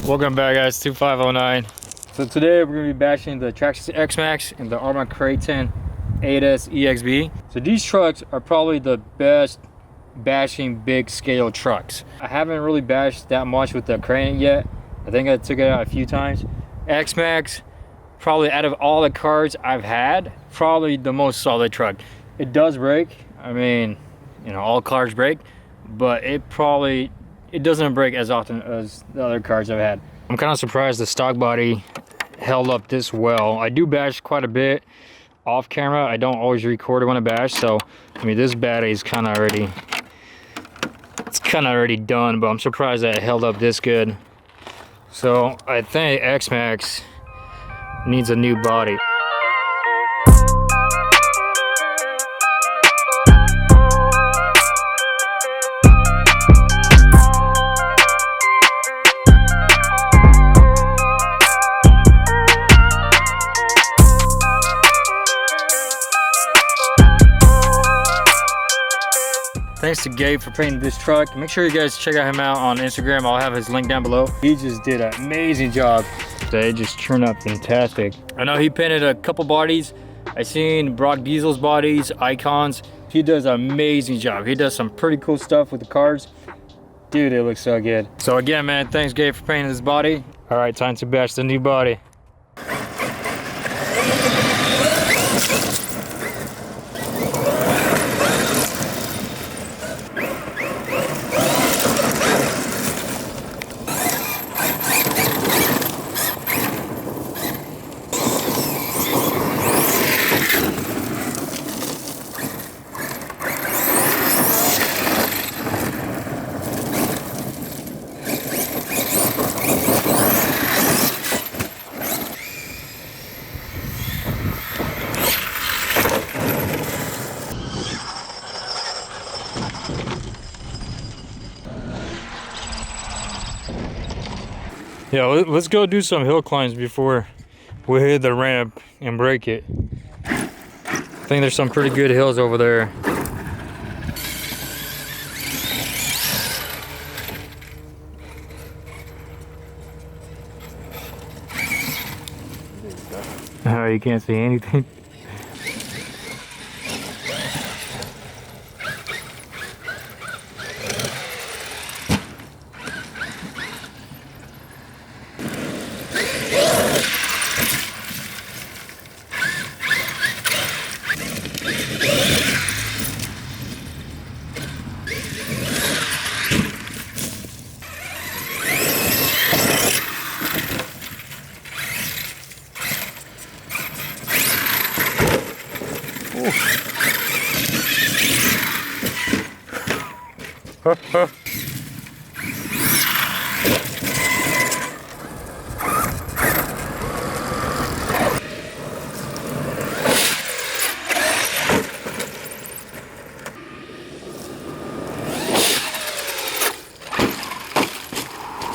Welcome back, guys. 2509. So today we're gonna be bashing the Traxxas Xmaxx and the Arrma Kraton 8S EXB. So these trucks are probably the best bashing big scale trucks. I haven't really bashed that much with the Kraton yet. I think I took it out a few times. Xmaxx, probably out of all the cars I've had, probably the most solid truck. It does break. I mean, you know, all cars break, but it doesn't break as often as the other cars I've had. I'm kind of surprised the stock body held up this well. I do bash quite a bit off camera. I don't always record it when I bash, so I mean this body is kind of already, it's kind of already done, but I'm surprised that it held up this good. So I think Xmaxx needs a new body. Thanks to Gabe for painting this truck. Make sure you guys check out him out on Instagram. I'll have his link down below. He just did an amazing job. They just turned out fantastic. I know he painted a couple bodies. I seen Brock Diesel's bodies, Icons. He does an amazing job. He does some pretty cool stuff with the cars. Dude, it looks so good. So again, man, thanks Gabe for painting this body. All right, time to bash the new body. Yeah, let's go do some hill climbs before we hit the ramp and break it. I think there's some pretty good hills over there. Oh, you can't see anything.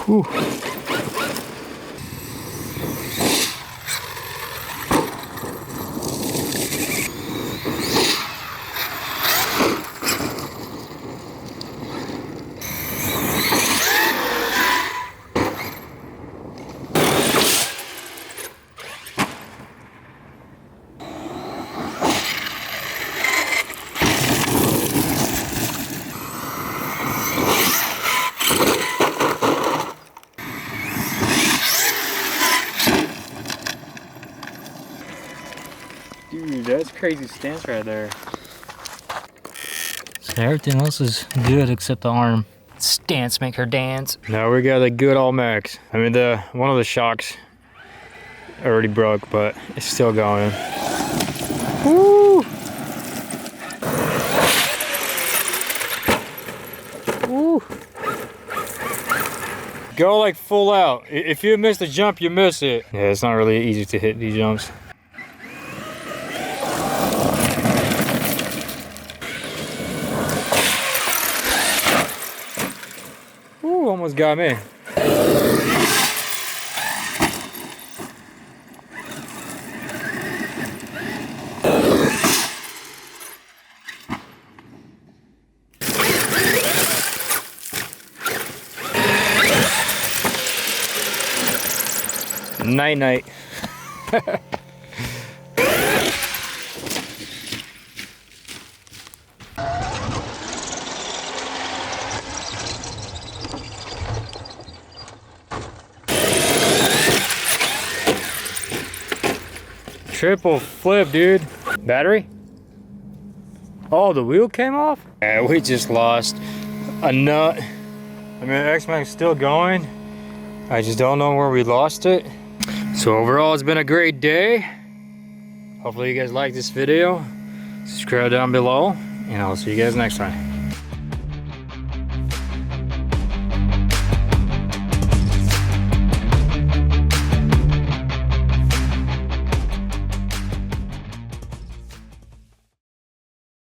Ooh. Dude, that's crazy stance right there. So everything else is good except the arm. Stance make her dance. Now we got a good all max. I mean, one of the shocks already broke, but it's still going. Woo! Woo! Go like full out. If you miss the jump, you miss it. Yeah, it's not really easy to hit these jumps. Ooh, almost got me. Night night. Triple flip, dude. Battery? Oh, the wheel came off? Yeah, we just lost a nut. I mean, X-maxx is still going. I just don't know where we lost it. So overall, it's been a great day. Hopefully you guys like this video. Subscribe down below, and I'll see you guys next time.